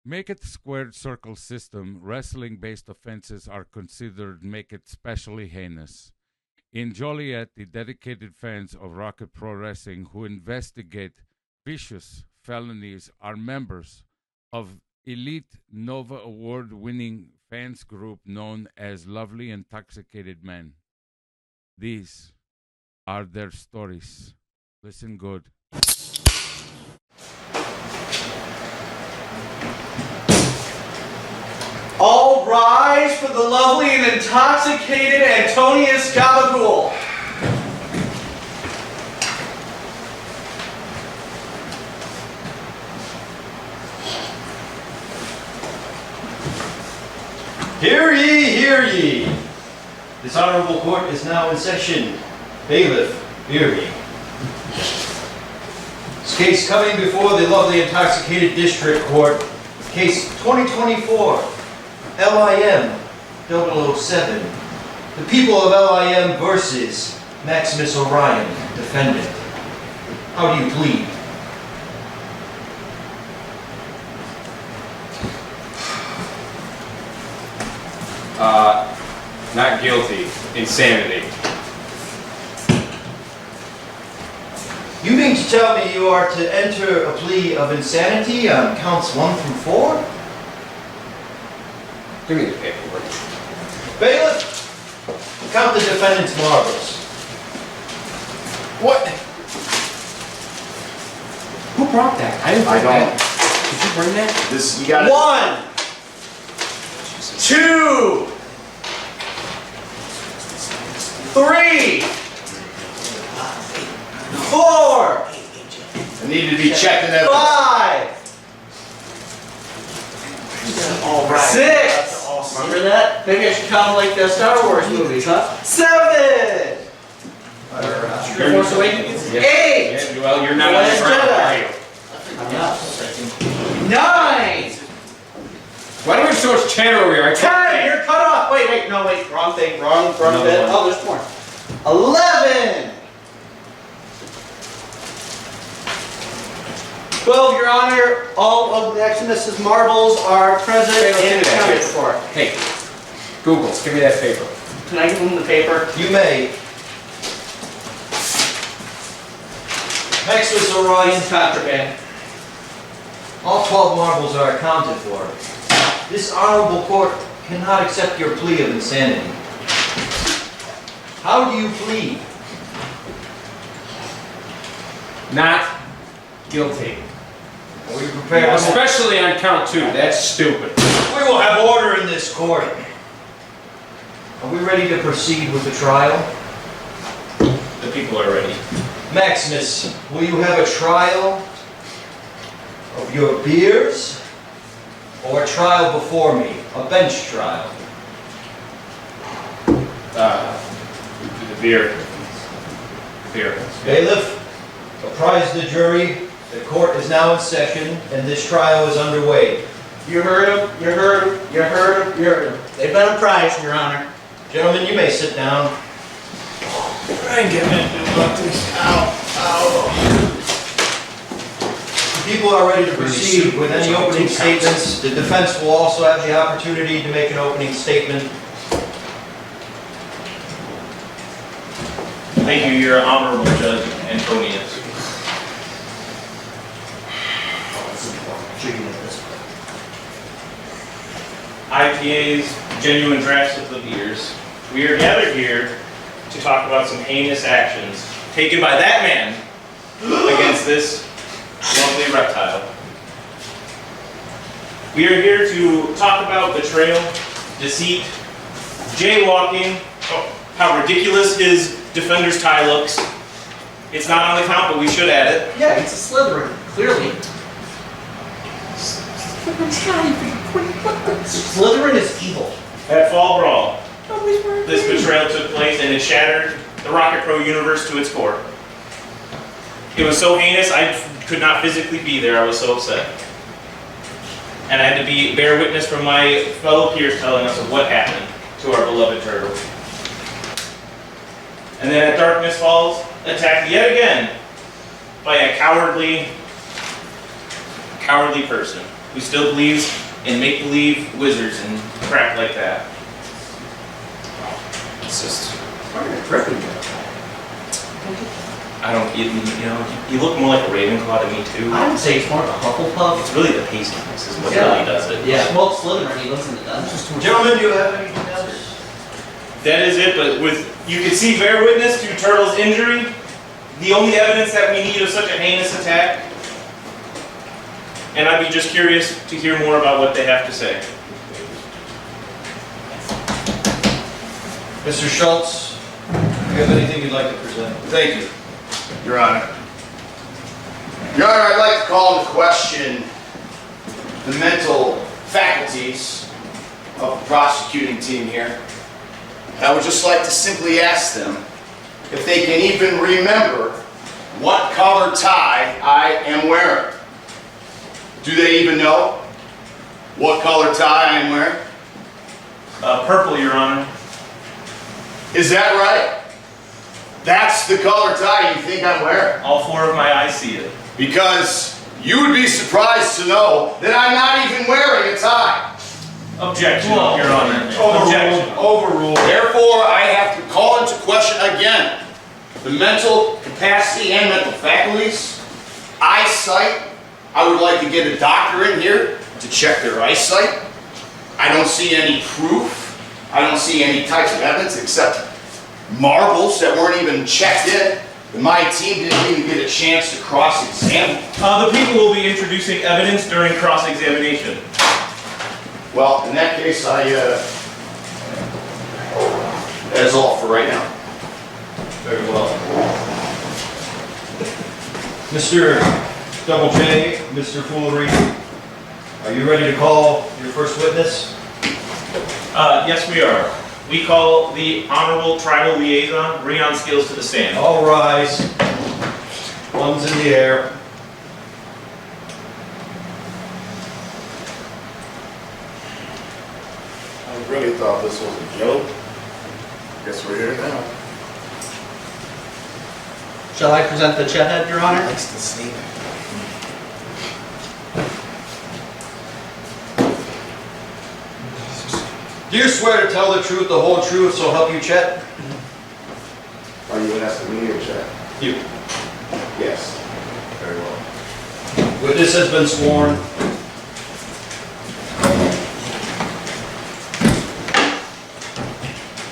Make it squared circle system, wrestling-based offenses are considered make it specially heinous. In Joliet, the dedicated fans of Rocket Pro Wrestling who investigate vicious felonies are members of elite Nova Award-winning fans group known as Lovely Intoxicated Men. These are their stories. Listen good. All rise for the lovely and intoxicated Antonius Gabagool. Hear ye, hear ye. This honorable court is now in session. Bailiff, hear ye. This case coming before the lovely intoxicated district court, case 2024, LIM 007. The people of LIM versus Maximus Orion, defendant. How do you plead? Not guilty. Insanity. You mean to tell me you are to enter a plea of insanity on counts 1 through 4? Give me the paperwork. Bailiff, count the defendant's marbles. What? Who brought that? I didn't bring that. Did you bring that? This, you got it. 1, 2, 3, 4, It needed to be checked and evidence. 5, All right. 6. Remember that? Maybe I should count them like the Star Wars movies, huh? 7, Force Awakens? 8, Yeah, well, you're not on Last the ground, Jedi. are you? I'm not. 9, Why do you have so much chatter over here? 10. You're cut off. Wait, no, wait. Wrong thing. Wrong Another bit. one. Oh, there's more. 11. 12, Your Honor. All of Maximus's marbles are present Hey, let's and do that. accounted for. Hey, Google, give me that paper. Can I give him the paper? You may. Maximus Orion, Contraband. all 12 marbles are accounted for. This honorable court cannot accept your plea of insanity. How do you plead? Not guilty. Are we prepared? Especially on count 2. That's stupid. We will have order in this court. Are we ready to proceed with the trial? The people are ready. Maximus, will you have a trial of your beers or a trial before me, a bench trial? The beer. Beer. Bailiff, apprise the jury. The court is now in session and this trial is underway. You heard him. You heard him. You heard him. You heard him. They've been apprised, Your Honor. Gentlemen, you may sit down. I ain't getting into about this. Ow. The people are ready to proceed with any opening statements. The defense will also have the opportunity to make an opening statement. Thank you, Your Honorable Judge Antonius. IPAs, genuine drafts of the beers. We are gathered here to talk about some heinous actions taken by that man against this lovely reptile. We are here to talk about betrayal, deceit, jaywalking, how ridiculous his defender's tie looks. It's not on the count, but we should add it. Yeah, it's a Slytherin, clearly. Slytherin is evil. At Fall Brawl, this betrayal took place and it shattered the Rocket Pro universe to its core. It was so heinous, I could not physically be there. I was so upset. And I had to bear witness from my fellow peers telling us of what happened to our beloved turtle. And then at Darkness Falls, attacked yet again by a cowardly person. who still believes in make-believe wizards and crap like that. It's just, I don't, you know, you look more like a Ravenclaw to me too. I would say it's more of a Hufflepuff. It's really the pastiness is what Yeah. really does it. Yeah, well, Slytherin, he lives in the dungeon. Gentlemen, do you have anything else? That is it, but you can see bear witness to Turtle's injury. The only evidence that we need of such a heinous attack. And I'd be just curious to hear more about what they have to say. Mr. Schultz, do you have anything you'd like to present? Thank you, Your Honor. Your Honor, I'd like to call into question the mental faculties of the prosecuting team here. And I would just like to simply ask them if they can even remember what color tie I am wearing. Do they even know what color tie I am wearing? Purple, Your Honor. Is that right? That's the color tie you think I'm wearing? All four of my eyes see it. Because you would be surprised to know that I'm not even wearing a tie. Objection, Your Honor. Objection. Overruled. Therefore, I have to call into question again the mental capacity and mental faculties. Eyesight. I would like to get a doctor in here to check their eyesight. I don't see any proof. I don't see any types of evidence except marbles that weren't even checked in. And my team didn't even get a chance to cross-examine. The people will be introducing evidence during cross-examination. Well, in that case, that's all for right now. Very well. Mr. Double J, Mr. Foolery, are you ready to call your first witness? Yes, we are. We call the Honorable Tribal Liaison, Rion Skills, to the stand. All rise. One's in the air. I really thought this was a joke. Guess we're here now. Shall I present the Chethead, Your Honor? Likes to see that. Do you swear to tell the truth, the whole truth, so help you, Chet? Are you asking me or Chad? You. Yes. Very well. Witness has been sworn.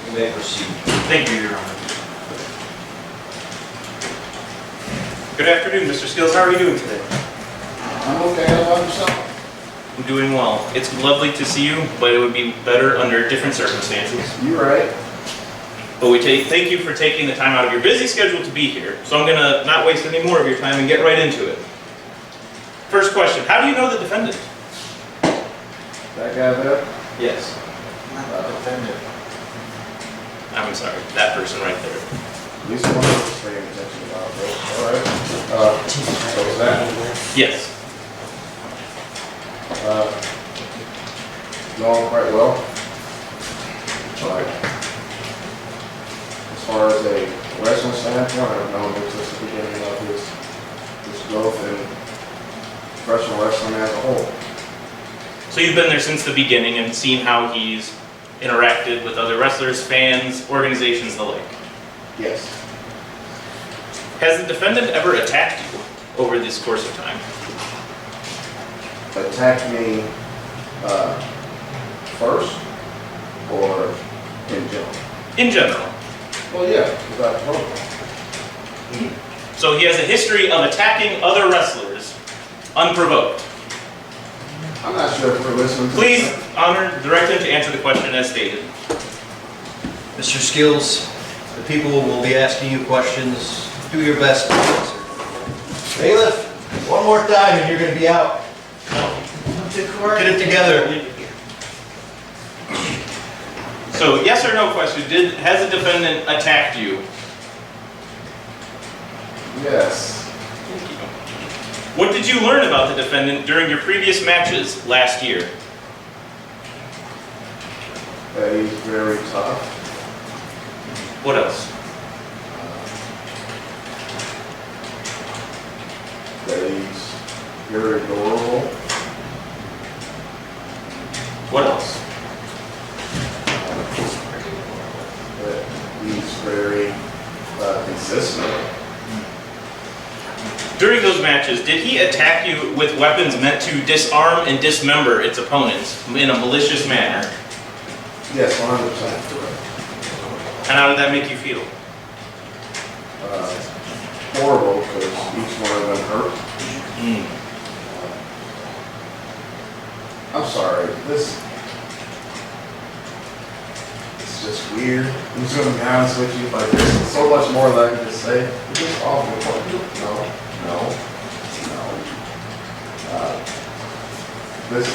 You may proceed. Thank you, Your Honor. Good afternoon, Mr. Skills. How are you doing today? I'm okay. How about yourself? I'm doing well. It's lovely to see you, but it would be better under different circumstances. You right. But thank you for taking the time out of your busy schedule to be here. So I'm going to not waste any more of your time and get right into it. First question, how do you know the defendant? That guy there? Yes. Defendant. I'm sorry, that person right there. At least one of us paying attention about this. All right. So was that? Yes. Going quite well. But as far as a wrestling standpoint, I've known him since the beginning of his growth in professional wrestling as a whole. So you've been there since the beginning and seen how he's interacted with other wrestlers, fans, organizations, the like. Yes. Has the defendant ever attacked you over this course of time? Attacked me first or in general? In general. Well, yeah, because I told him. So he has a history of attacking other wrestlers unprovoked. I'm not sure if we're listening to Please, Honor, direct him to answer the question as stated. Mr. Skills, the people will be asking you questions. Do your best to answer. Bailiff, one more time and you're going to be out. Get it together. So, yes or no question, has the defendant attacked you? Yes. What did you learn about the defendant during your previous matches last year? That he's very tough. What else? That he's very adorable. What else? But he's very consistent. During those matches, did he attack you with weapons meant to disarm and dismember its opponents in a malicious manner? Yes, 100% correct. And how did that make you feel? Horrible, because each one of them hurt. I'm sorry, this it's just weird. I'm just gonna be honest with you, like there's so much more that I can just say. It's just awful. No.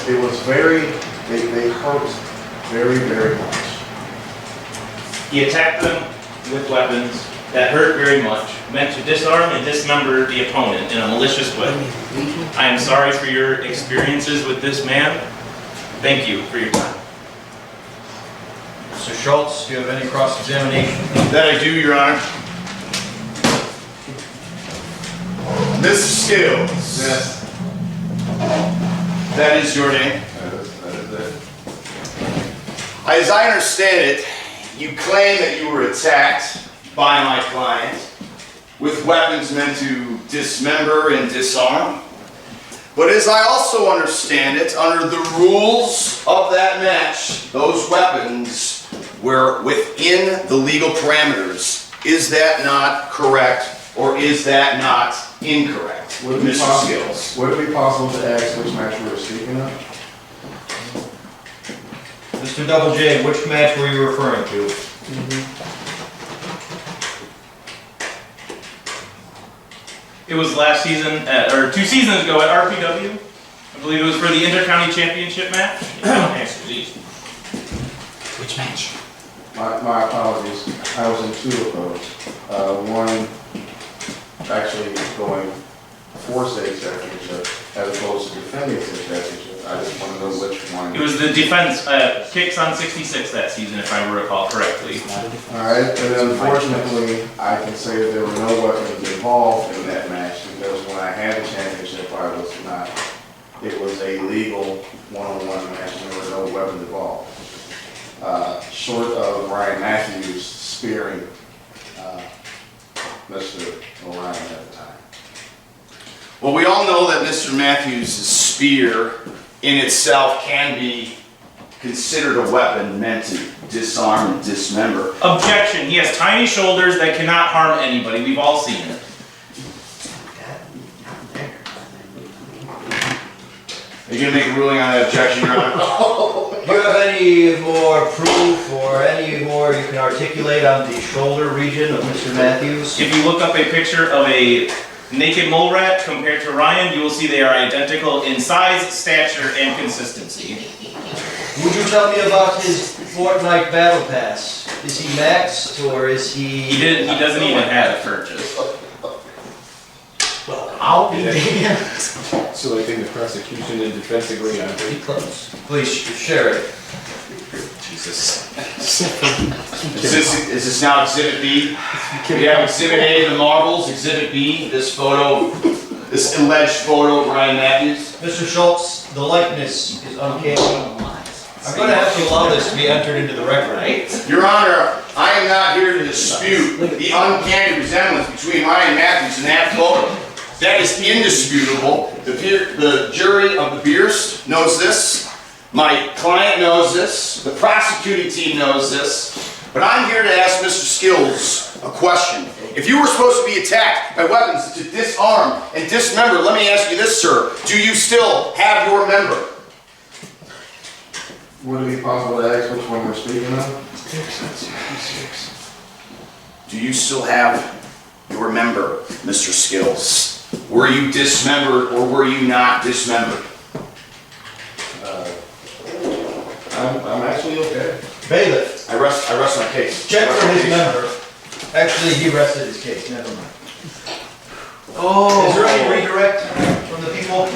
It was very, they hurt very, very much. He attacked them with weapons that hurt very much, meant to disarm and dismember the opponent in a malicious way. I am sorry for your experiences with this man. Thank you for your time. Mr. Schultz, do you have any cross-examination? That I do, Your Honor. Mr. Skills. Yes. That is your name. That is it. As I understand it, you claim that you were attacked by my client with weapons meant to dismember and disarm. But as I also understand it, under the rules of that match, those weapons were within the legal parameters. Is that not correct, or is that not incorrect, Mr. Skills? Would it be possible to ask which match we were speaking of? Mr. Double J, which match were you referring to? It was last season, or 2 seasons ago at RPW. I believe it was for the Inter-County Championship match. Which match? My apologies. I was in 2 of those. One actually going for state championship as opposed to defending state championship. I just want to know which one. It was the defense kicks on 66 that season, if I recall correctly. Alright, and unfortunately, I can say that there were no weapons involved in that match because when I had the championship, I was not. It was a legal one-on-one match and there were no weapons involved. Short of Ryan Matthews spearing Mr. Orion at the time. Well, we all know that Mr. Matthews' spear in itself can be considered a weapon meant to disarm and dismember. Objection. He has tiny shoulders that cannot harm anybody. We've all seen it. Are you going to make a ruling on that objection, Your Honor? Do you have any more proof or any more you can articulate on the shoulder region of Mr. Matthews? If you look up a picture of a naked mole rat compared to Ryan, you will see they are identical in size, stature, and consistency. Would you tell me about his Fortnite Battle Pass? Is he maxed or is he... He doesn't even have a purchase. Well, I'll be damned. So I think the prosecution and defense agree on Pretty close. Please share it. Jesus. Is this now Exhibit B? We have Exhibit A, the marbles, Exhibit B, this photo, this alleged photo of Ryan Matthews. Mr. Schultz, the likeness is uncanny. I'm going to have to allow this to be entered into the record. Right? Your Honor, I am not here to dispute the uncanny resemblance between Ryan Matthews and that photo. That is indisputable. The jury of the Beers knows this. My client knows this. The prosecuting team knows this. But I'm here to ask Mr. Skills a question. If you were supposed to be attacked by weapons to disarm and dismember, let me ask you this, sir. Do you still have your member? Would it be possible to ask which one we're speaking of? Do you still have your member, Mr. Skills? Were you dismembered or were you not dismembered? I'm actually okay. Bailiff, I rest my case. check for his member. Actually, he rested his case, never mind. Is there any redirect from the people?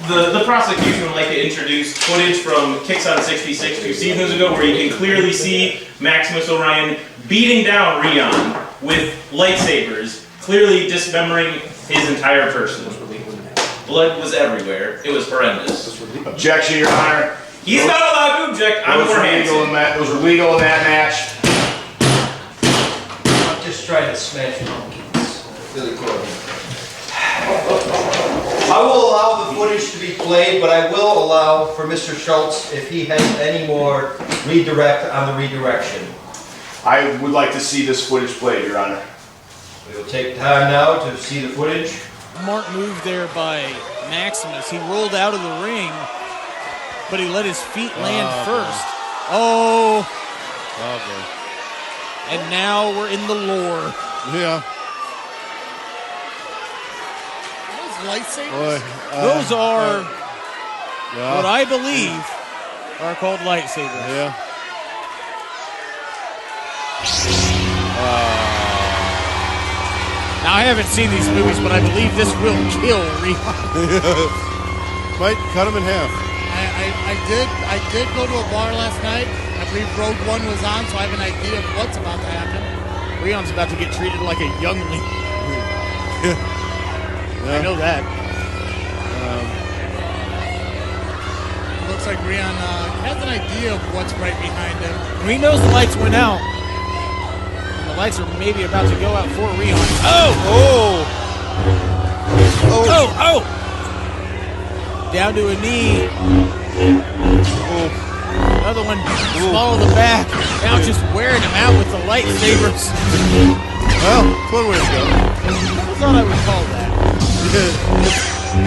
The prosecution would like to introduce footage from Kicks on 66 2 seasons ago where you can clearly see Maximus Orion beating down Rion with lightsabers, clearly dismembering his entire person. Blood was everywhere. It was horrendous. Objection, Your Honor. He's not allowed to object. I'm more handsome. Those were legal in that match. I'm just trying to smash pumpkins. Really cool. I will allow the footage to be played, but I will allow for Mr. Schultz, if he has any more redirect on the redirection. I would like to see this footage played, Your Honor. We will take time now to see the footage. Smart move there by Maximus. He rolled out of the ring, but he let his feet land first. Oh. And now we're in the lore. Yeah. Lightsabers? Those are what I believe are called lightsabers. Yeah. Now I haven't seen these movies, but I believe this will kill Rion. Might cut him in half. I did go to a bar last night. I believe Rogue One was on, so I have an idea of what's about to happen. Rion's about to get treated like a youngling. I know that. Looks like Rion has an idea of what's right behind him. He knows the lights went out. And the lights are maybe about to go out for Rion. Oh! Down to a knee. Another one, small of the back. Now just wearing him out with the lightsabers. Well, it's one way to go. I thought I would call that.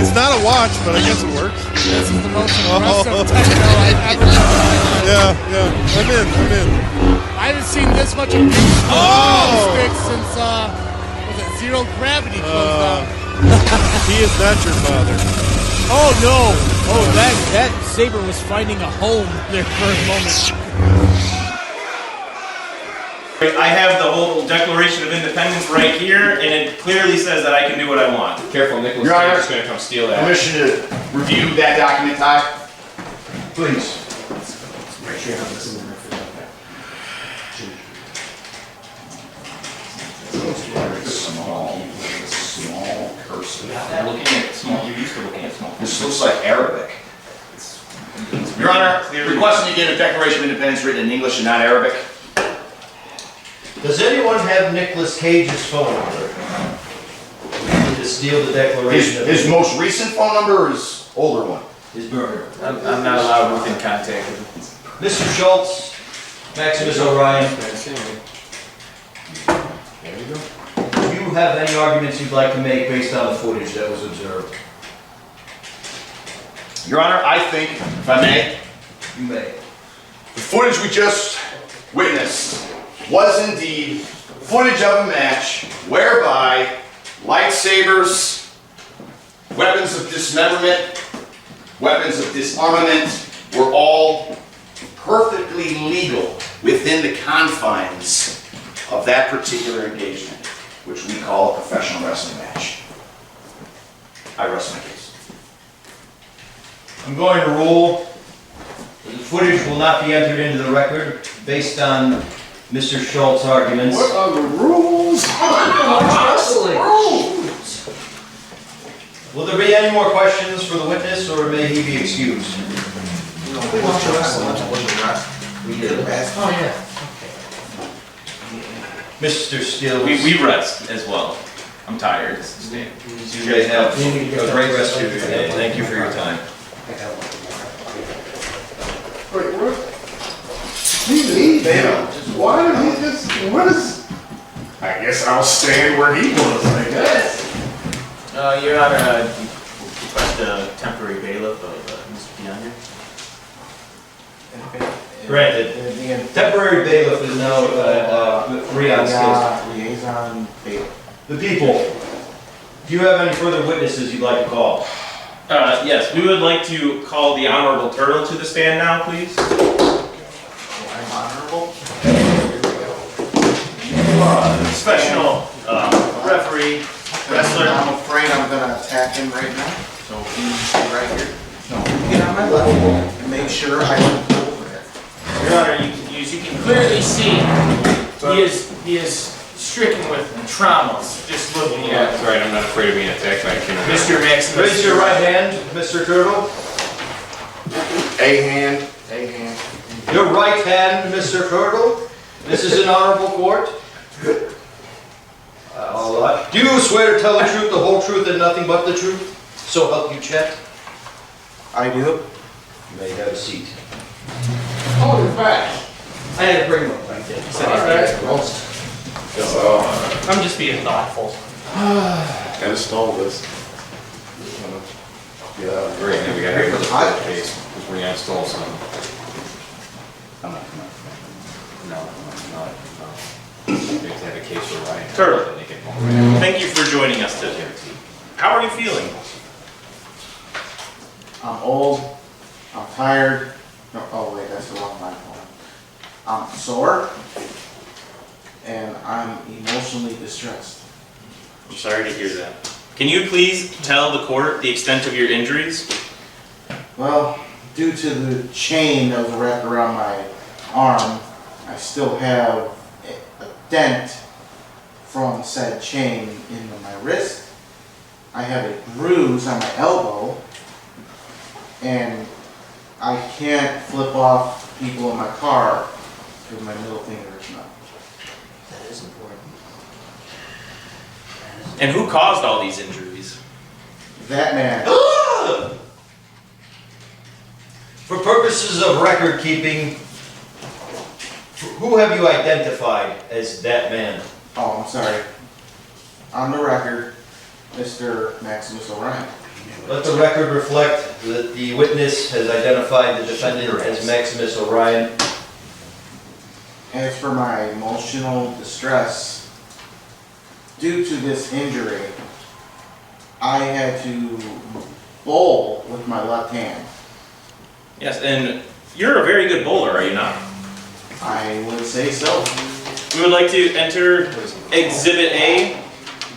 It's not a watch, but I guess it works. This is the most impressive techno I've ever seen. Yeah. I'm in. I haven't seen this much of stick since was it Zero Gravity closed down. He is not your father. Oh no! Oh, that saber was finding a home there for a moment. I have the whole Declaration of Independence right here, and it clearly says that I can do what I want. Careful, Nicholas Your Honor, Cage is going to come steal that. Permission to review that document, Ty? Please. Make sure you have this in the record. Small cursor. You're looking at small. You're used to looking at small. This looks like Arabic. Your Honor, requesting you get a Declaration of Independence written in English and not Arabic. Does anyone have Nicolas Cage's phone number? To steal the Declaration of His most recent phone number or his older one? his murder. I'm not allowed within contact with him. Mr. Schultz, Maximus Orion, There you go. do you have any arguments you'd like to make based on the footage that was observed? Your Honor, I think, if I may, You may. the footage we just witnessed was indeed footage of a match whereby lightsabers, weapons of dismemberment, weapons of disarmament were all perfectly legal within the confines of that particular engagement, which we call a professional wrestling match. I rest my case. I'm going to rule that the footage will not be entered into the record based on Mr. Schultz's arguments. What are the rules? Will there be any more questions for the witness, or may he be excused? We want to wrestle. We did it. Oh, yeah. Mr. Stills. We rest as well. I'm tired. You guys have a great rest of your day. Thank you for your time. Wait, what? He leave him. Why did he just, what is? I guess I'll stand where he was, I guess. Your Honor, request a temporary bailiff of Mr. Piano. Granted. Temporary bailiff is now Rion's case. Liaison bailiff. The people, do you have any further witnesses you'd like to call? Yes, we would like to call the Honorable Turtle to the stand now, please. I'm honorable. Professional referee, wrestler. I'm afraid I'm gonna attack him right now, so he's right here. No, get on my level and make sure I don't go over it. Your Honor, as you can clearly see, he is stricken with traumas. Just looking Yeah, at that's right. I'm not afraid of being attacked by a killer. Mr. Maximus. Raise your right hand, Mr. Turtle. A hand. Hey, hand. Your right hand, Mr. Turtle. This is an honorable court. All right. Do you swear to tell the truth, the whole truth, and nothing but the truth? So help you, Chet. I do. You may have a seat. Oh, you're back. I had to bring them up like that. I'm just being thoughtful. Gotta stall this. Yeah. Great, and we got here for the court case, because we're gonna install some. I'm not. No. We have to have a case for Ryan. Turtle, thank you for joining us today. How are you feeling? I'm old. I'm tired. No, oh wait, that's the wrong microphone. I'm sore. And I'm emotionally distressed. I'm sorry to hear that. Can you please tell the court the extent of your injuries? Well, due to the chain that was wrapped around my arm, I still have a dent from said chain in my wrist. I have a bruise on my elbow, and I can't flip off people in my car because my middle finger is numb. That is important. And who caused all these injuries? That man. For purposes of record keeping, who have you identified as that man? Oh, I'm sorry. On the record, Mr. Maximus Orion. Let the record reflect that the witness has identified the defendant as Maximus Orion. As for my emotional distress, due to this injury, I had to bowl with my left hand. Yes, and you're a very good bowler, are you not? I would say so. We would like to enter Exhibit A,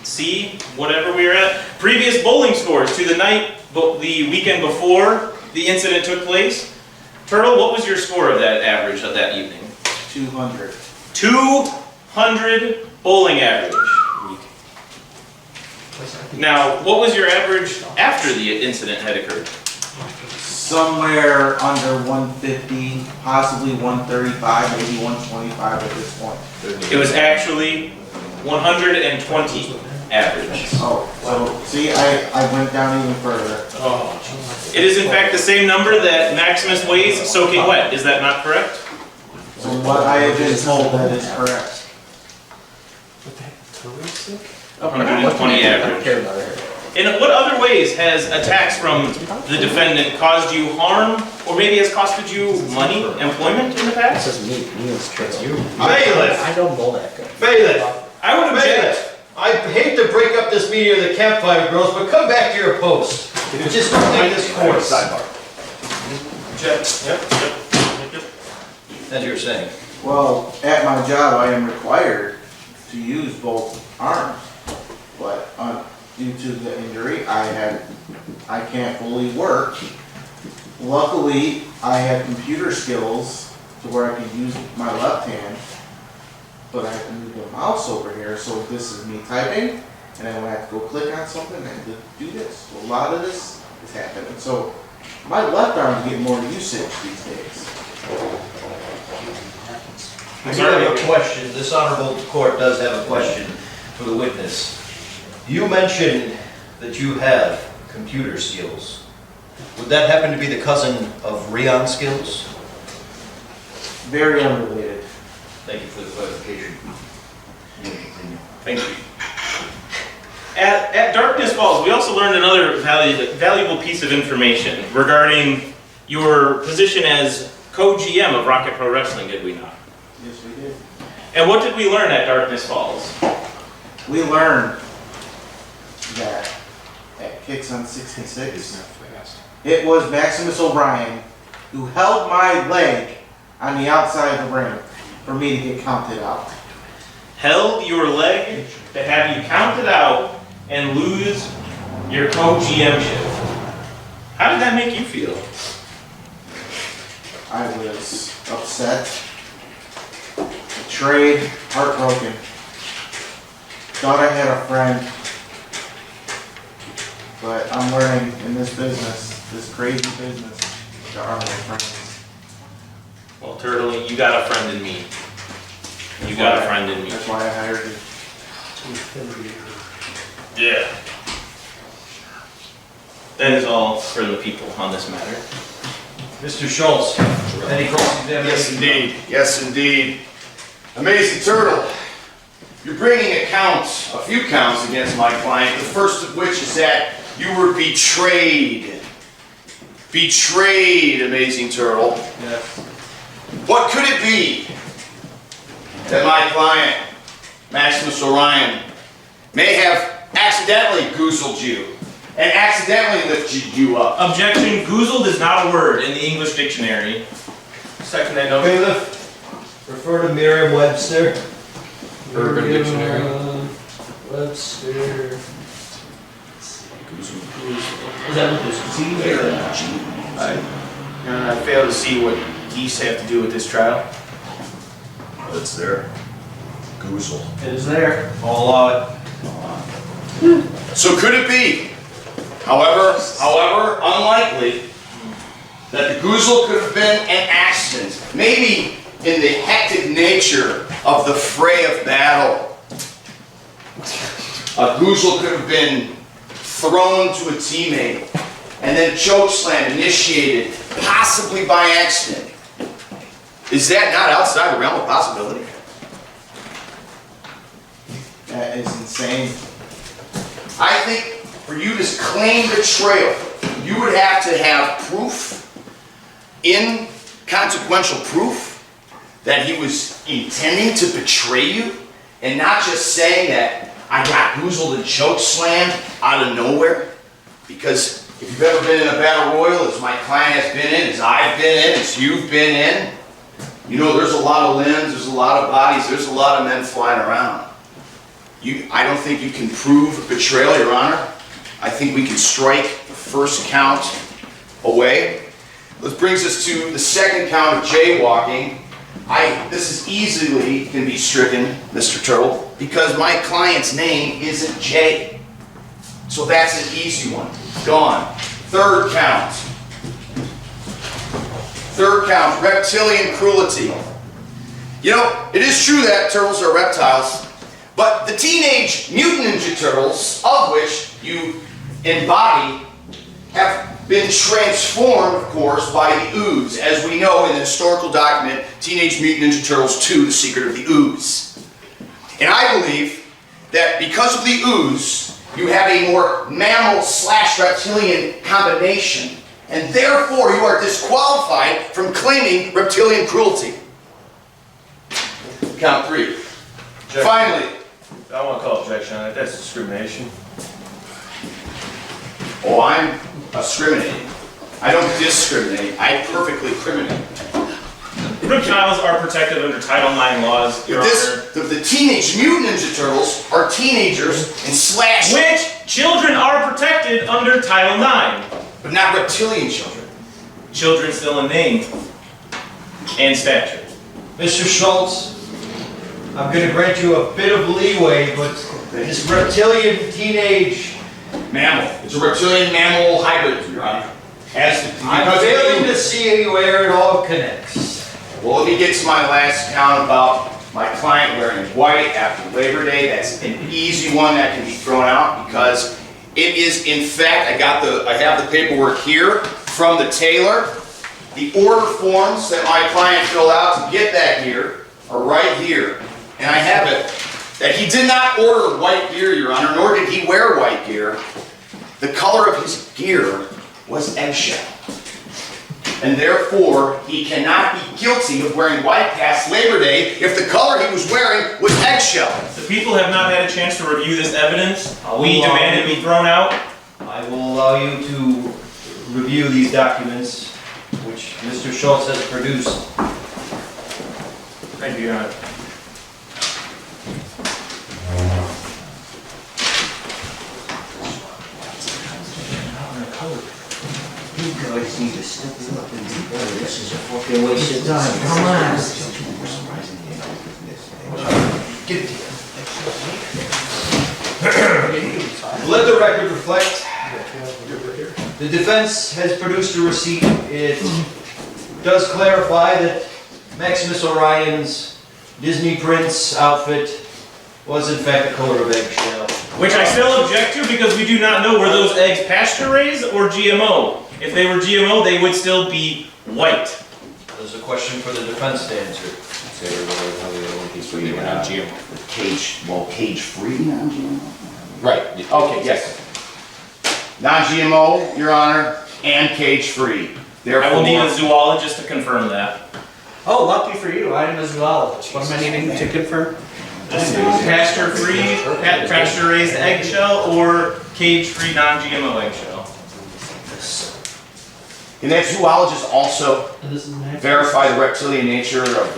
C, whatever we are at. Previous bowling scores to the weekend before the incident took place. Turtle, what was your score of that average of that evening? 200. 200 bowling average. Now, what was your average after the incident had occurred? Somewhere under 150, possibly 135, maybe 125 at this point. It was actually 120 average. Oh, so see, I went down even further. It is in fact the same number that Maximus weighs soaking wet. Is that not correct? So what I have been told, that is correct. 120 average. In what other ways has attacks from the defendant caused you harm, or maybe has costed you money, employment in the past? This is me, it's you. Bailiff! I don't know that guy. Bailiff! I would object. Bailiff! I hate to break up this meeting of the campfire girls, but come back to your post. You just don't take this court. Sidebar. Yep. As you were saying. Well, at my job, I am required to use both arms, but due to the injury, I can't fully work. Luckily, I have computer skills to where I can use my left hand, but I have to move the mouse over here, so this is me typing, and then when I have to go click on something, I have to do this. So a lot of this is happening. So my left arm is getting more usage these days. I do have a question. This honorable court does have a question for the witness. You mentioned that you have computer skills. Would that happen to be the cousin of Rion skills? Very unrelated. Thank you for the clarification. Thank you. At Darkness Falls, we also learned another valuable piece of information regarding your position as co-GM of Rocket Pro Wrestling, did we not? Yes, we did. And what did we learn at Darkness Falls? We learned that at Kicks on 66, it was Maximus Orion who held my leg on the outside of the ring for me to get counted out. Held your leg to have you counted out and lose your co-GM-ship. How did that make you feel? I was upset, betrayed, heartbroken. Thought I had a friend, but I'm learning in this business, this crazy business, there are no friends. Well, Turtle, you got a friend in me. You got a friend in me. That's why I hired you. Yeah. That is all for the people on this matter. Mr. Schultz, any cross-examination? Yes, indeed. Yes, indeed. Amazing Turtle, you're bringing a few counts against my client, the first of which is that you were betrayed. Betrayed, Amazing Turtle. Yes. What could it be that my client, Maximus Orion, may have accidentally goozled you and accidentally lifted you up? Objection, goozled is not a word in the English dictionary. Second that note. Bailiff, refer to Merriam-Webster. Urban Dictionary. Webster. Is that what this I fail to see what geese have to do with this trial. It's there. Goozle. It is there. I'll allow it. So could it be, however unlikely, that the goozle could have been an accident? Maybe in the hectic nature of the fray of battle, a goozle could have been thrown to a teammate and then chokeslam initiated, possibly by accident. Is that not outside the realm of possibility? That is insane. I think for you to claim betrayal, you would have to have proof, inconsequential proof, that he was intending to betray you, and not just saying that I got goozled and chokeslammed out of nowhere. Because if you've ever been in a battle royal, as my client has been in, as I've been in, as you've been in, you know there's a lot of limbs, there's a lot of bodies, there's a lot of men flying around. I don't think you can prove betrayal, Your Honor. I think we can strike the first count away. This brings us to the second count of jaywalking. This is easily can be stricken, Mr. Turtle, because my client's name isn't Jay. So that's an easy one. Gone. Third count. Third count, reptilian cruelty. You know, it is true that turtles are reptiles, but the Teenage Mutant Ninja Turtles, of which you embody, have been transformed, of course, by the ooze, as we know in the historical document, Teenage Mutant Ninja Turtles 2, The Secret of the Ooze. And I believe that because of the ooze, you have a more mammal/reptilian combination, and therefore you are disqualified from claiming reptilian cruelty. Count 3. Objection. Finally. I don't want to call objection on it. That's discrimination. Oh, I'm discriminating. I don't discriminate. I perfectly criminate. Reptiles are protected under Title IX laws, Your Honor. The Teenage Mutant Ninja Turtles are teenagers and slash... Which children are protected under Title IX. But not reptilian children. Children still in name and stature. Mr. Schultz, I'm going to grant you a bit of leeway, but this reptilian teenage... Mammal. It's a reptilian mammal hybrid, Your Honor. I'm failing to see where it all connects. Well, let me get to my last count about my client wearing white after Labor Day. That's an easy one that can be thrown out because it is, in fact, I have the paperwork here from the tailor. The order forms that my client filled out to get that gear are right here. And I have it that he did not order white gear, Your Honor, nor did he wear white gear. The color of his gear was eggshell. And therefore, he cannot be guilty of wearing white past Labor Day if the color he was wearing was eggshell. The people have not had a chance to review this evidence. We demand it be thrown out. I will allow you to review these documents, which Mr. Schultz has produced. Thank you, Your Honor. You guys need to step it up and do better. This is a fucking waste of time. Come on. Give it to you. Let the record reflect. The defense has produced a receipt. It does clarify that Maximus Orion's Disney Prince outfit was in fact the color of eggshell. Which I still object to because we do not know were those eggs pasture raised or GMO. If they were GMO, they would still be white. There's a question for the defense to answer. They were not GMO. Cage-free non-GMO? Right. Okay, yes. Non-GMO, Your Honor, and cage-free. I will need a zoologist to confirm that. Oh, lucky for you, I am a zoologist. What am I needing to confirm? Pasture-free, pasture-raised eggshell, or cage-free non-GMO eggshell. Can that zoologist also verify the reptilian nature of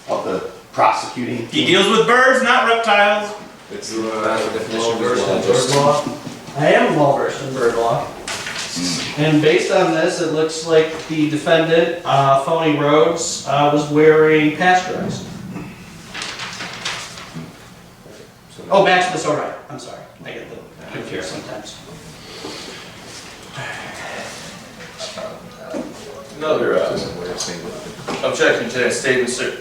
the prosecuting? He deals with birds, not reptiles. It's the definition of Bird law. I am well versed in bird law. And based on this, it looks like the defendant, Phony Rhodes, was wearing pasteurized. Oh, Maximus Orion. I'm sorry. I get the confused sometimes. Another objection to that statement, sir.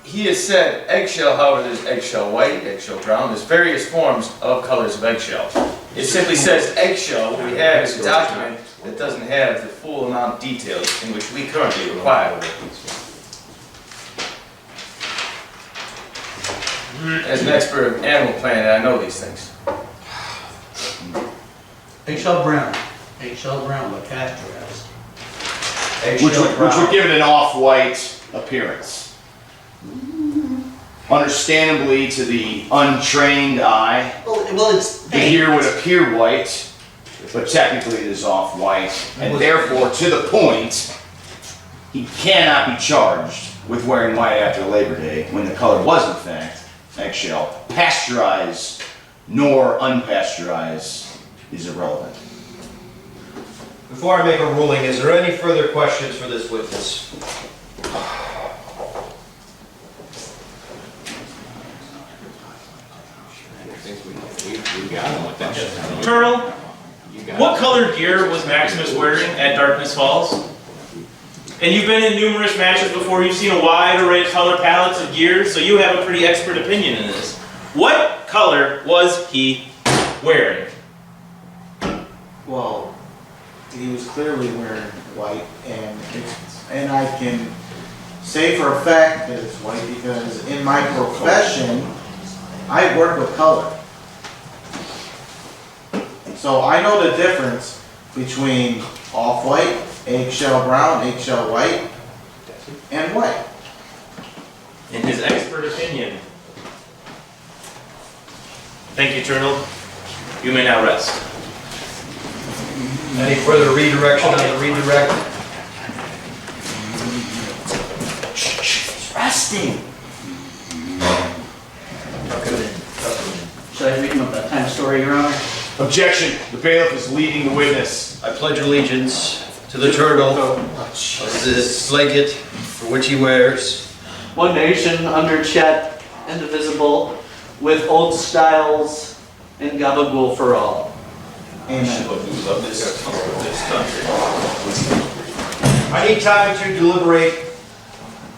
He has said eggshell, however, there's eggshell white, eggshell brown, there's various forms of colors of eggshell. It simply says eggshell. What we have is a document that doesn't have the full amount of details in which we currently require. As an expert in animal planet, I know these things. Eggshell brown. Eggshell brown, but pasteurized. Which would give it an off-white appearance. Understandably, to the untrained eye, Well, it's the hair would appear white, but technically it is off-white, and therefore, to the point, he cannot be charged with wearing white after Labor Day when the color was, in fact, eggshell. Pasteurized nor unpasteurized is irrelevant. Before I make a ruling, is there any further questions for this witness? We got him with that shit. Turtle, what color gear was Maximus wearing at Darkness Falls? And you've been in numerous matches before, you've seen a wide array of color palettes of gear, so you have a pretty expert opinion in this. What color was he wearing? Well, he was clearly wearing white, and I can say for a fact that it's white because in my profession, I work with color. So I know the difference between off-white, eggshell brown, eggshell white, and white. In his expert opinion. Thank you, Turtle. You may now rest. Any further redirection on the redirect? It's resting. Should I read him a bedtime story, Your Honor? Objection. The bailiff is leading the witness. I pledge allegiance to the turtle, this blanket for which he wears. One nation under Chet, indivisible, with old styles and gabagool for all. Amen. I need time to deliberate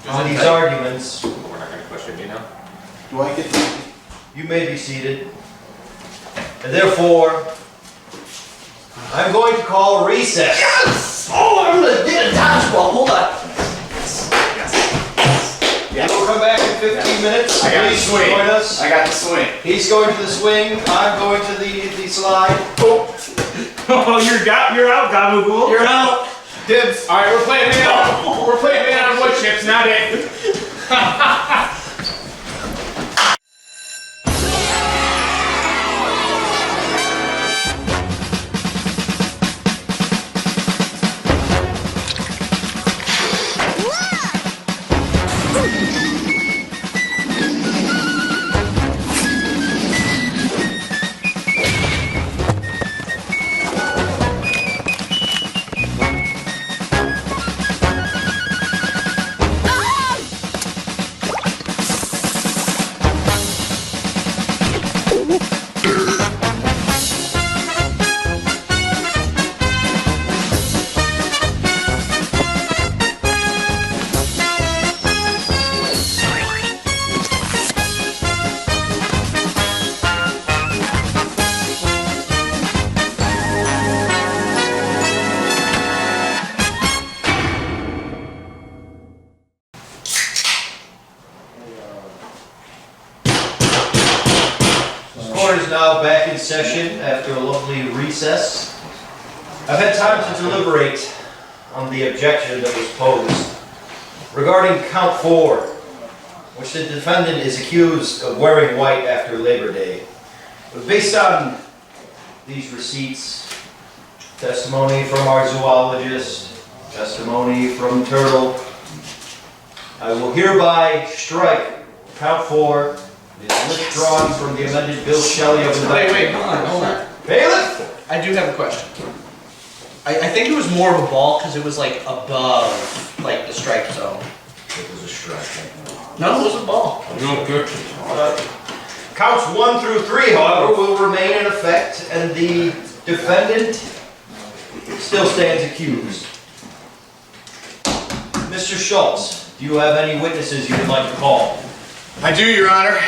on these arguments. We're not going to question you now. Do I get to? You may be seated. And therefore, I'm going to call a recess. Yes! Oh, I'm gonna get a dodgeball. Hold on. We'll come back in 15 minutes. I got the Please swing. join us. I got the swing. He's going to the swing. I'm going to the slide. Oh, you're out, Gabagool. You're out. Dibs. All right, we're playing man on wood chips, not it. is now back in session after a lovely recess. I've had time to deliberate on the objection that was posed regarding count 4, which the defendant is accused of wearing white after Labor Day. But based on these receipts, testimony from our zoologist, testimony from Turtle, I will hereby strike count 4. It is withdrawn from the amended Bill Shelley of the... Wait, hold on. Bailiff! I do have a question. I think it was more of a ball because it was like above, like the strike zone. It was a strike. No, it was a ball. No good. Counts 1 through 3, however, will remain in effect, and the defendant still stands accused. Mr. Schultz, do you have any witnesses you would like to call? I do, Your Honor.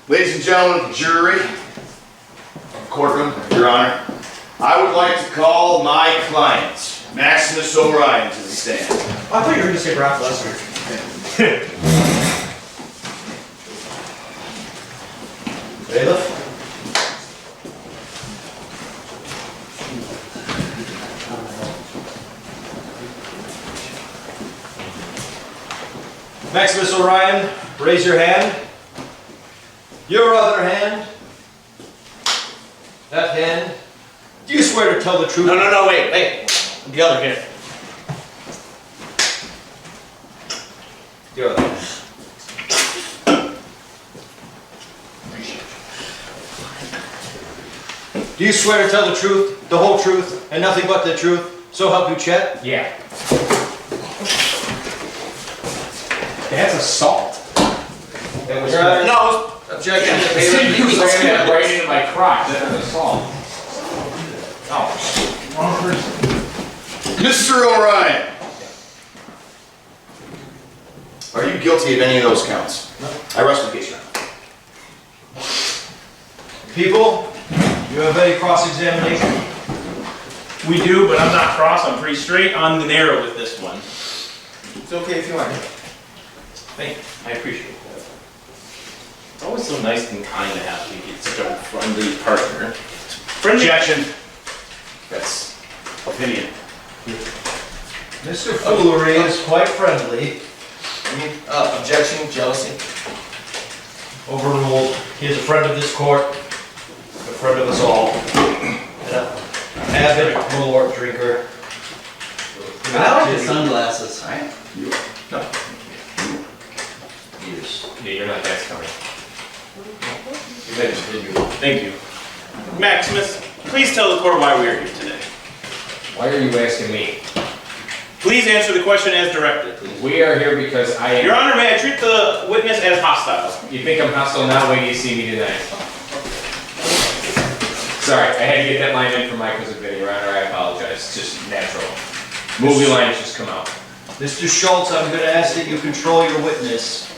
Ladies and gentlemen of the jury, courtroom, Your Honor, I would like to call my client, Maximus Orion, to the stand. I thought you were going to say Brock Lesnar. Bailiff? Maximus Orion, raise your hand. Your other hand. That hand. Do you swear to tell the truth? No, wait. The other hand. The other hand. Do you swear to tell the truth, the whole truth, and nothing but the truth? So help you, Chet? Yeah. That's assault. No, objection. You slammed that right into my crotch. That's an assault. Oh, wrong person. Mr. Orion, are you guilty of any of those counts? No. I rest my case, Your Honor. People, you have any cross-examination? We do, but I'm not cross. I'm pretty straight on the narrow with this one. It's okay if you aren't. Thank you. I appreciate that. It's always so nice and kind to have to get such a friendly partner. Friendly. Objection. That's opinion. Mr. Foolery is quite friendly. Objection, jealousy. Overruled. He is a friend of this court, a friend of us all, and an avid Malort drinker. I like the sunglasses. Right? No. Yeah, you're not that smart. Thank you. Maximus, please tell the court why we are here today. Why are you asking me? Please answer the question as directed. We are here because I am... Your Honor, may I treat the witness as hostile? You think I'm hostile now? Wait till you see me tonight. Sorry, I had to get that line in for Mike because of video, Your Honor. I apologize. It's just natural. Movie lines just come out. Mr. Schultz, I'm going to ask that you control your witness.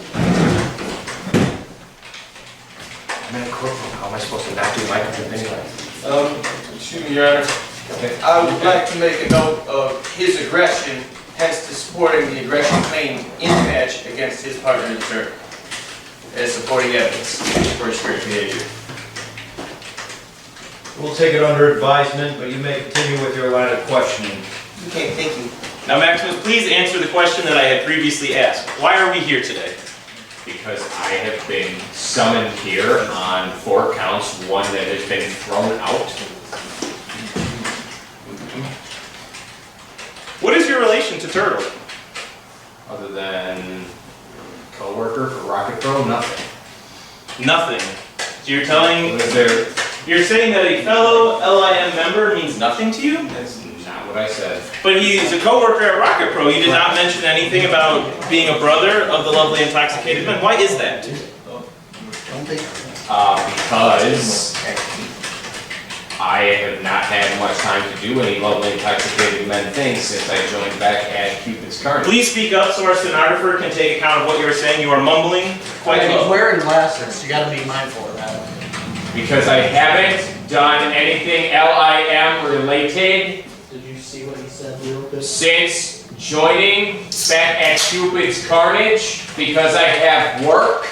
I'm in a courtroom. How am I supposed to not do Mike's opinion? Excuse me, Your Honor. I would like to make a note of his aggression, hence to supporting the aggression claim in the match against his partner in turn, as supporting evidence for his great behavior. We'll take it under advisement, but you may continue with your line of questioning. Okay, thank you. Now, Maximus, please answer the question that I had previously asked. Why are we here today? Because I have been summoned here on 4 counts, one that has been thrown out. What is your relation to Turtle? Other than co-worker for Rocket Pro, nothing. Nothing. So you're telling... Was there... You're saying that a fellow LIM member means nothing to you? That's not what I said. But he's a co-worker at Rocket Pro. You did not mention anything about being a brother of the lovely Intoxicated man. Why is that? Because I have not had much time to do any lovely Intoxicated men things since I joined back at Cupid's Carnival. Please speak up so our stenographer can take account of what you're saying. You are mumbling quite He's low. wearing glasses. You got to be mindful of that. Because I haven't done anything LIM related Did you see what he said real quick? since joining back at Cupid's Carnage because I have work.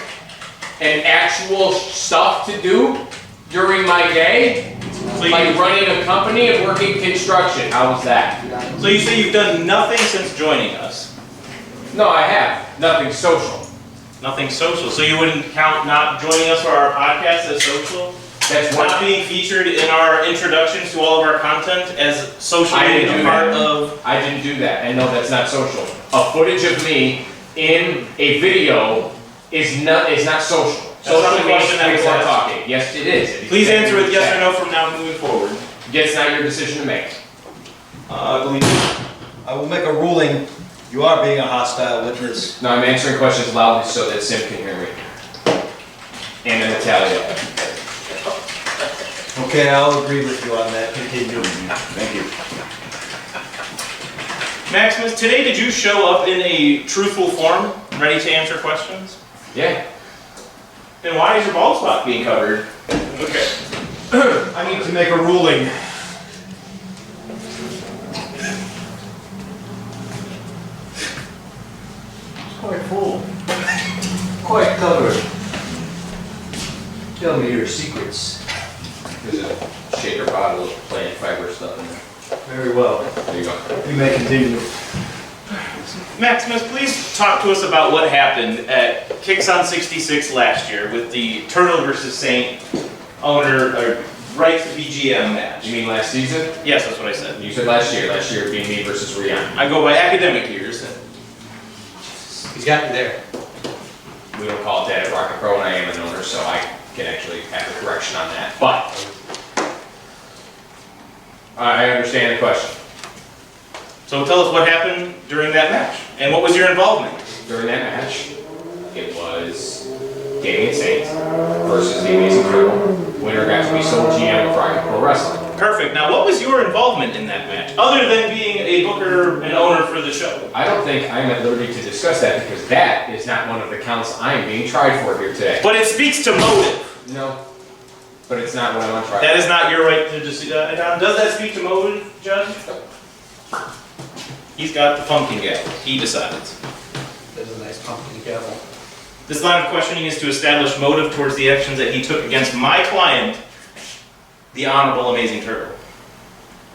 and actual stuff to do during my day, like running a company and working construction. How was that? So you say you've done nothing since joining us? No, I have. Nothing social. Nothing social. So you wouldn't count not joining us for our podcast as social? That's not being featured in our introductions to all of our content as socially a part of. I didn't do that. I know that's not social. A footage of me in a video is not social. That's not the Social means question that was people are asked. talking. Yes, it is. Please answer with yes or no from now moving forward. It's not your decision to make. I believe I will make a ruling. You are being a hostile witness. No, I'm answering questions loudly so that Sim can hear me. And then Natalia. Okay, I'll agree with you on that. Continue. Thank you. Maximus, today did you show up in a truthful form, ready to answer questions? Yeah. Then why is your bald spot being covered? Okay. I need to make a ruling. It's quite full. Quite covered. Tell me your secrets. There's a shaker bottle of plant fiber stuff in there. Very well. There you go. You may continue. Maximus, please talk to us about what happened at Kicks on 66 last year with the Turtle versus Saint owner right to BGM match. You mean last season? Yes, that's what I said. You said last year. Last year being me versus Rian. I go by academic years. He's got me there. We don't call it that at Rocket Pro, and I am an owner, so I can actually have a correction on that. But I understand the question. So tell us what happened during that match, and what was your involvement? During that match, it was Damien Saint versus the Amazing Turtle. Winner got to be sole GM of Rocket Pro Wrestling. Perfect. Now, what was your involvement in that match, other than being a booker and owner for the show? I don't think I'm at liberty to discuss that because that is not one of the counts I am being tried for here today. But it speaks to motive. No. But it's not what I'm on trial. That is not your right to decide on. Does that speak to motive, Judge? He's got the pumpkin gavel. He decides. That's a nice pumpkin gavel. This line of questioning is to establish motive towards the actions that he took against my client, the Honorable Amazing Turtle.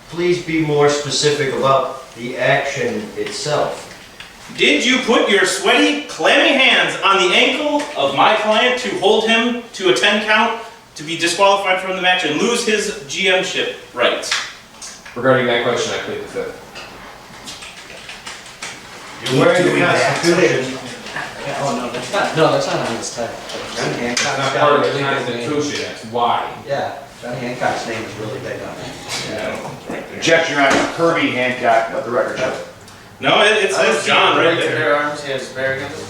Please be more specific about the action itself. Did you put your sweaty, clammy hands on the ankle of my client to hold him to a 10 count to be disqualified from the match and lose his GM-ship rights? Regarding that question, I plead the fifth. You're wearing the Constitution. Oh, no, that's not. No, that's not on this type. Johnny It's Hancock's not got part a of the really big name. Constitution, that's why. Yeah, Johnny Hancock's name is really big on it. Objection, Your Honor. Kirby Hancock, let the record show. No, it says John right there. Their arms, he has bare against it.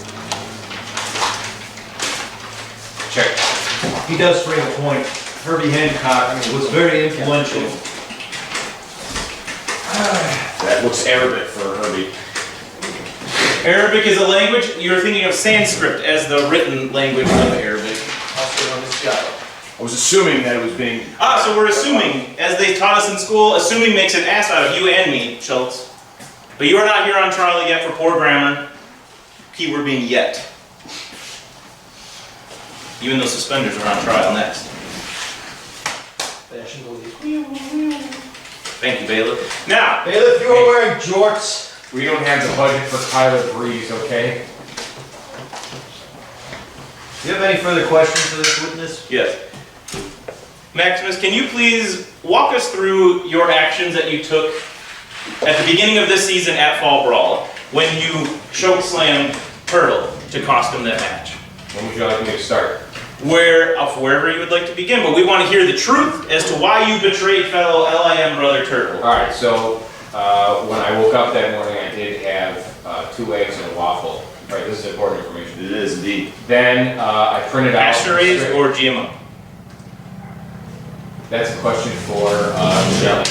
Check. He does bring a point. Herbie Hancock was very influential. That looks Arabic for Herbie. Arabic is a language. You're thinking of Sanskrit as the written language of Arabic. Also known as Java. I was assuming that it was being... So we're assuming, as they taught us in school, assuming makes an ass out of you and me, Schultz. But you are not here on trial yet for poor grammar. Keyword being yet. Even though suspenders are on trial next. Fashion belief. Thank you, Bailiff. Now, Bailiff, you are wearing jorts. We don't have the budget for Tyler Breeze, okay? Do you have any further questions for this witness? yes. Maximus, can you please walk us through your actions that you took at the beginning of this season at Fall Brawl when you chokeslammed Turtle to cost him that match? When would you like me to start? Wherever you would like to begin, but we want to hear the truth as to why you betrayed fellow LIM brother Turtle. Alright, so when I woke up that morning, I did have 2 eggs and a waffle. Right, this is important information. It is indeed. Then I printed out... Pasture-raised or GMO? That's a question for Shelley.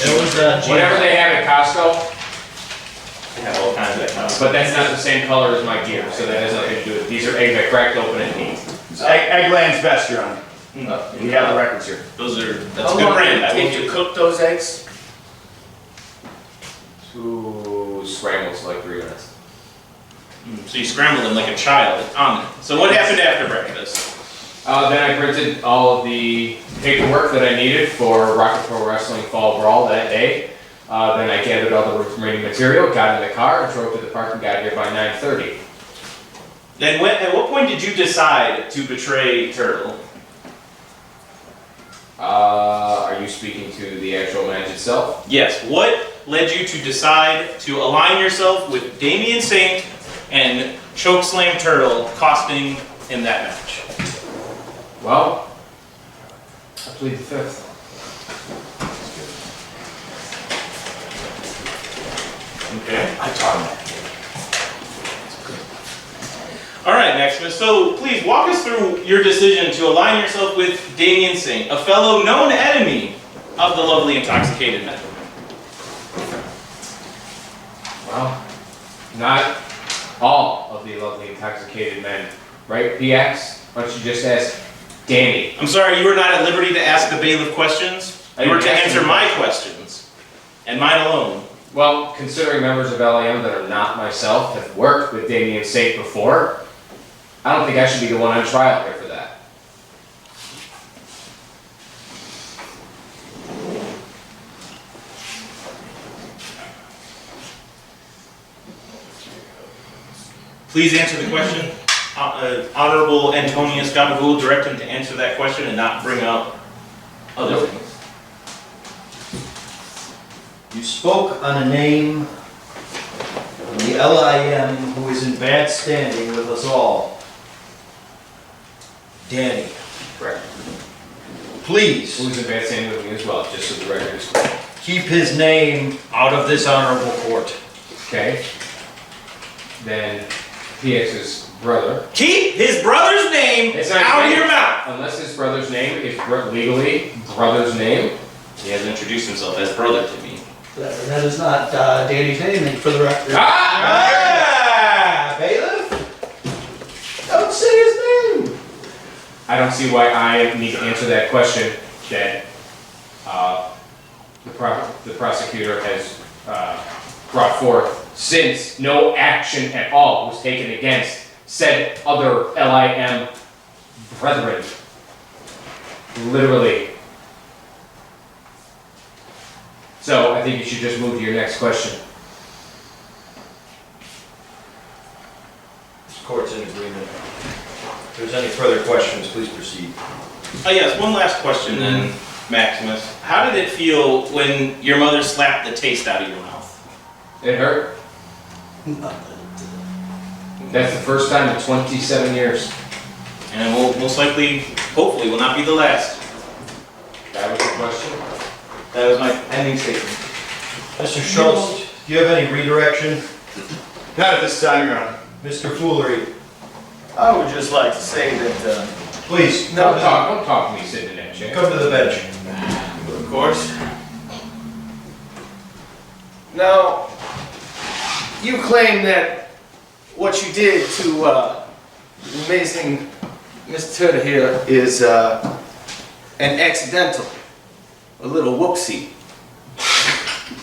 It was Whatever they have at Costco, They have all kinds of that kind of but that's not the same color as my gear, so that has nothing to do with it. These are eggs I cracked open and ate. Eggland's best, Your Honor. We have the records here. That's a How good long brand. I did will you cook those eggs? 2 scrambles, like 3 minutes. So you scrambled him like a child on it. So what happened after breakfast? Then I printed all of the paperwork that I needed for Rocket Pro Wrestling Fall Brawl that day. Then I gathered all the remaining material, got in the car, and drove to the park and got here by 9:30. Then at what point did you decide to betray Turtle? Are you speaking to the actual match itself? Yes. What led you to decide to align yourself with Damian Saint and chokeslam Turtle, costing him that match? Well, I plead the fifth. Okay. I taught him that. All right, Maximus. So please walk us through your decision to align yourself with Damian Saint, a fellow known enemy of the lovely Intoxicated men. Well, not all of the lovely Intoxicated men, right, PX? Why don't you just ask Danny? I'm sorry, you were not at liberty to ask the bailiff questions. You were to answer my questions, and mine alone. Well, considering members of LIM that are not myself have worked with Damian Saint before, I don't think I should be the one on trial here for that. Please answer the question. Honorable Antonius Gabagool, direct him to answer that question and not bring up other things. You spoke on a name of the LIM who is in bad standing with us all. Danny. Correct. Please. Who's in bad standing with me as well, just so the record is clear. Keep his name out of this honorable court. Okay. Then PX's brother. Keep his brother's name out of your mouth! Unless his brother's name is legally brother's name. He has introduced himself as brother to me. That is not Danny's name, for the record. Bailiff? Don't say his name! I don't see why I need to answer that question that the prosecutor has brought forth, since no action at all was taken against said other LIM brethren. Literally. So I think you should just move to your next question. This court's in agreement. If there's any further questions, please proceed. Oh yes, one last question then, Maximus. How did it feel when your mother slapped the taste out of your mouth? It hurt. That's the first time in 27 years. And will most likely, hopefully, will not be the last. That was the question? That was my ending statement. Mr. Schultz, do you have any redirection? Not at this time, Your Honor. Mr. Foolery. I would just like to say that, Please, Don't talk to me sitting in that chair. come to the bench. of course. Now, you claim that what you did to the amazing Miss Turner here is an accidental, a little whoopsie.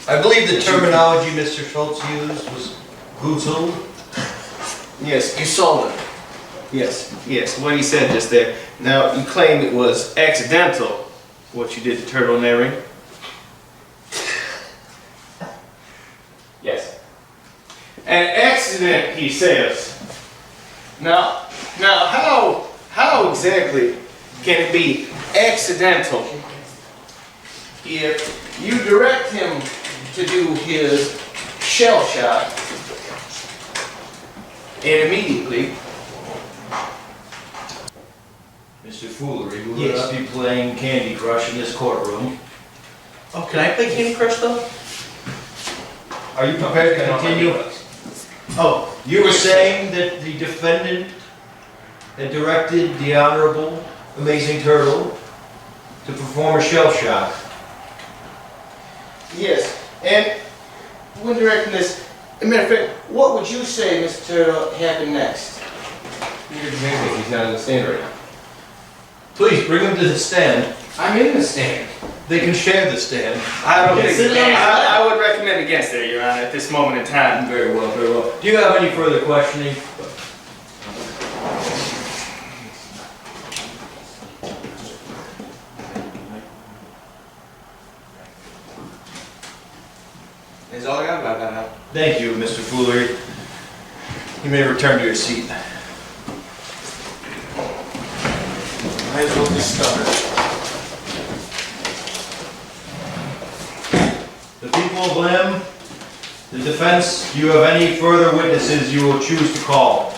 I believe the terminology Mr. Schultz used was goozled. Yes, you sold it. Yes, what he said just there. Now, you claim it was accidental, what you did to Turtle in that ring? Yes. An accident, he says. Now, how exactly can it be accidental if you direct him to do his shell shot and immediately? Mr. Foolery, we will not be playing Candy Crush in this courtroom. Oh, can I play Candy Crush though? Are you prepared to continue? Oh, you were saying that the defendant had directed the Honorable Amazing Turtle to perform a shell shock. Yes, and when directing this, as a matter of fact, what would you say, Mr. Turtle, happened next? He's not in the stand right now. Please bring him to the stand. I'm in the stand. They can share this, Dan. I don't think, Consider it. I would recommend against it, Your Honor, at this moment in time. Very well, very well. Do you have any further questioning? That's all I got about that now. Thank you, Mr. Foolery. You may return to your seat. Might as well just start. The people of LIM, the defense, do you have any further witnesses you will choose to call?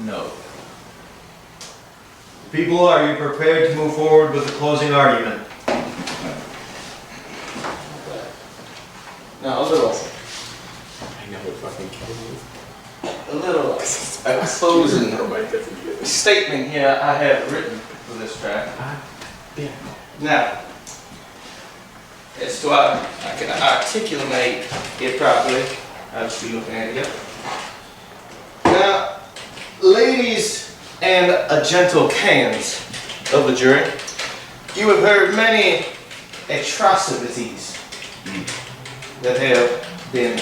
No. People, are you prepared to move forward with the closing argument? No, a little. I know it fucking kills me. A little closing statement here I have written for this track. Now, as to I can articulate it properly, I'll just be looking at it here. Now, ladies and gentle cans of the jury, you have heard many atrocities that have been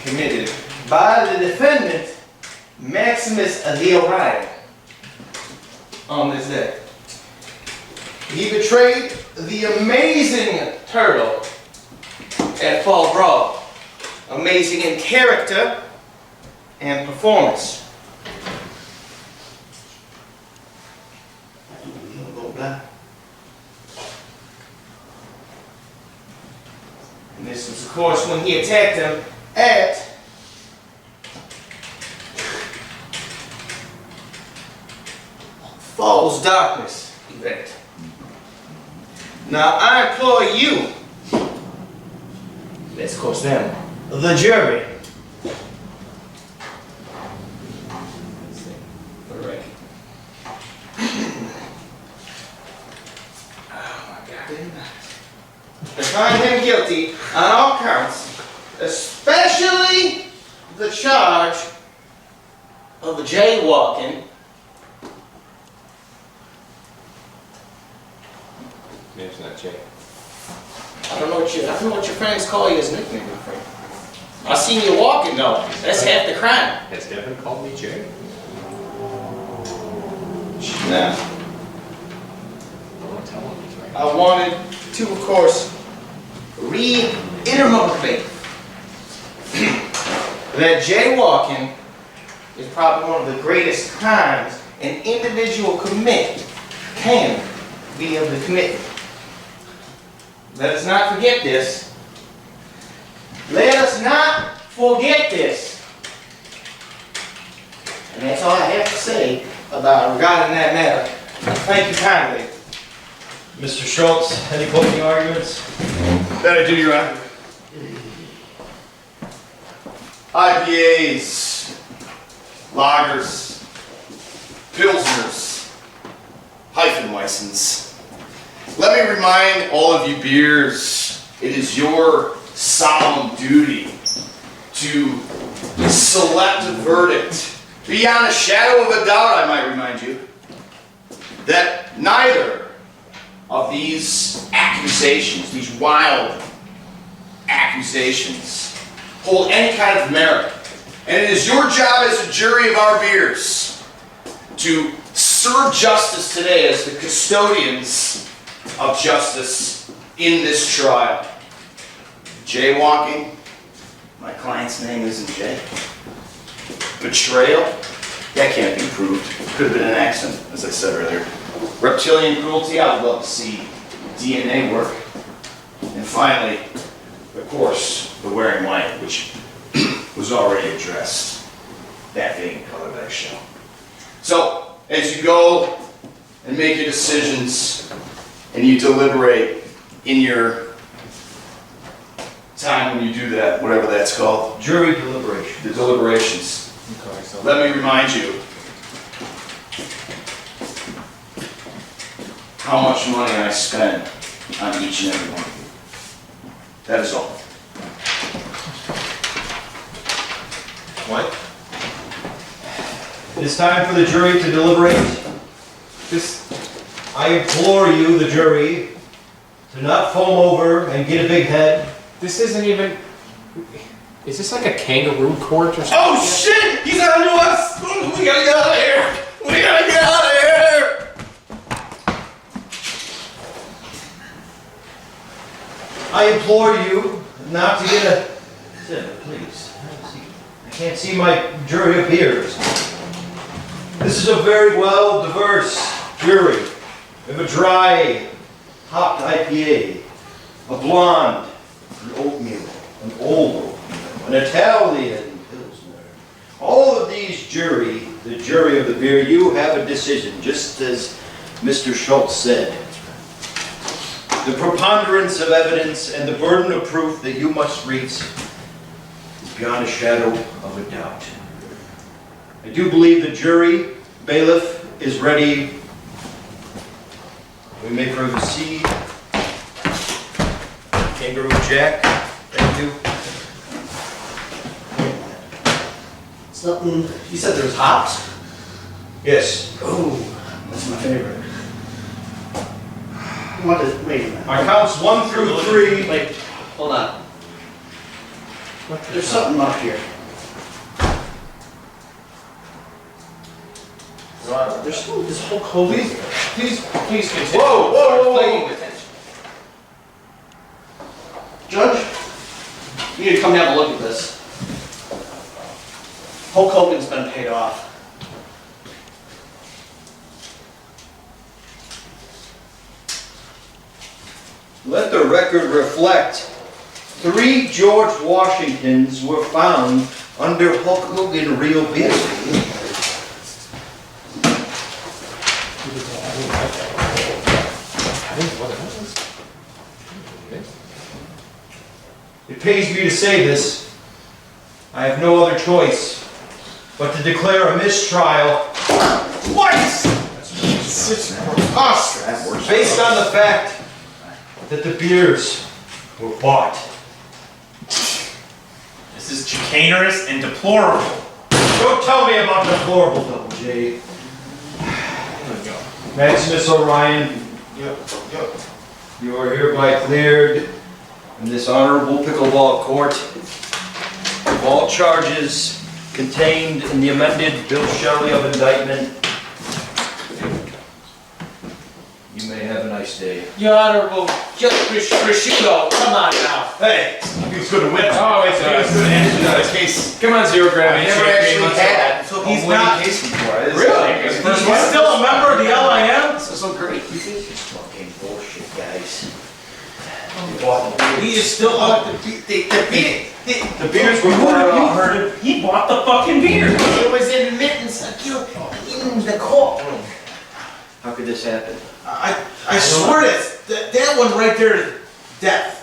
committed by the defendant, Maximus Orion, on this day. He betrayed the amazing turtle at Fall Brawl, amazing in character and performance. And this was, of course, when he attacked him at Fall's Darkness event. Now, I implore you, that's of course them, the jury, to find him guilty on all counts, especially the charge of the jaywalking. Name's not Jay. I don't know what your friends call you as a nickname, my friend. I seen you walking though. That's half the crime. Has Devin called me Jay? Now, Don't tell him he's right. I wanted to, of course, reiterate that jaywalking is probably one of the greatest crimes an individual can be able to commit. Let us not forget this. Let us not forget this. And that's all I have to say regarding that matter. Thank you kindly. Mr. Schultz, any closing arguments? That I do, Your Honor. IPAs, lagers, pilsners, Hefeweizens. Let me remind all of you beers, it is your solemn duty to select a verdict. Beyond a shadow of a doubt, I might remind you, that neither of these accusations, these wild accusations, hold any kind of merit. And it is your job as a jury of our beers to serve justice today as the custodians of justice in this trial. Jaywalking, my client's name isn't Jay. Betrayal, that can't be proved. Could have been an accident, as I said earlier. Reptilian cruelty, I would love to see DNA work. And finally, of course, the wearing white, which was already addressed, that being colored eggshell. So, as you go and make your decisions and you deliberate in your time when you do that, whatever that's called. Jury deliberation. The deliberations. Okay, so Let me remind you how much money I spend on each and every one of you. That is all. What? It is time for the jury to deliberate. I implore you, the jury, to not foam over and get a big head. This isn't even... Is this like a kangaroo court or something? Oh shit! He's on to us! We gotta get out of here! We gotta get out of here! I implore you not to get a... Sit, please. I can't see my jury of peers. This is a very well diverse jury. We have a dry, hopped IPA, a blonde, an oatmeal, an old oatmeal, an Italian Pilsner. All of these jury, the jury of the beer, you have a decision, just as Mr. Schultz said. The preponderance of evidence and the burden of proof that you must reach is beyond a shadow of a doubt. I do believe the jury, bailiff, is ready. We may proceed. Kangaroo Jack, thank you. Something, you said there was hops? Yes. Oh, that's my favorite. What is, wait a minute. My counts 1 through 3. Wait, hold on. There's something up here. There's still this whole Hogan. Please continue. Whoa, whoa, whoa, Paying whoa. attention. Judge, you need to come down and look at this. Hulk Hogan's been paid off. Let the record reflect 3 George Washingtons were found under Hulk Hogan real beer. It pays me to say this. I have no other choice but to declare a mistrial twice! It's preposterous. Based on the fact that the beers were bought. This is chicanerous and deplorable. Don't tell me about deplorable, Double J. Maximus Orion, you are hereby cleared in this honorable pickleball court of all charges contained in the amended Bill Shelley of indictment. You may have a nice day. Your Honorable Judge Prosciutto, come on now. Hey, he was going to win. Oh, it's He was going to end the case. Come on, Zero Gravity. I never actually had a He's not- case before. Really? He's still a member of the LIM? This is so great. You think it's fucking bullshit, guys. He is still up. The beers were heard it. He bought the fucking beer. It was in mittens in the courtroom. How could this happen? I swear that one right there is death.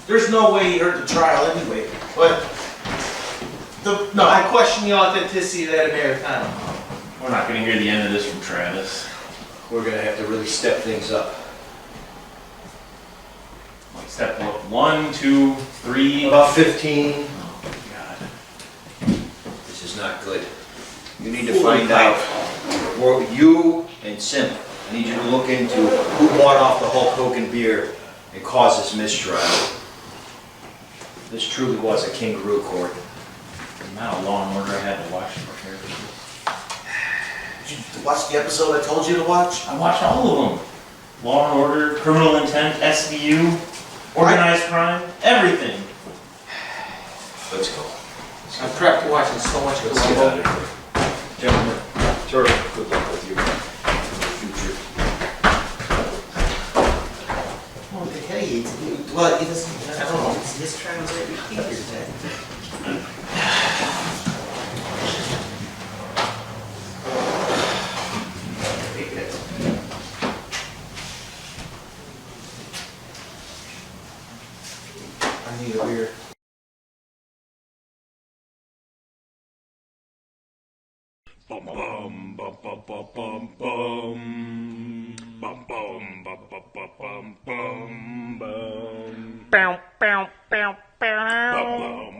There's no way he heard the trial anyway. But I question the authenticity of that Americano. We're not going to hear the end of this from Travis. We're going to have to really step things up. Like step 1, 2, 3. About 15. Oh, God. This is not good. You need to find out. Well, you and Sim, I need you to look into who bought off the Hulk Hogan beer and caused this mistrial. This truly was a kangaroo court. Now, Law and Order, I had to watch it. did you watch the episode I told you to watch? I watched all of them. Law and Order, Criminal Intent, SVU, Organized Crime, everything. Let's go. I'm prepped to watching so much Let's get out of here. Gentlemen, Turtle, good luck with you. Future. Well, the head he eats, well, it doesn't, I don't know, it's his translated fingers then. I need a beer. Bum bum bum bum bum bum bum bum bum bum bum bum bum bum bum. Bow bow bow bow.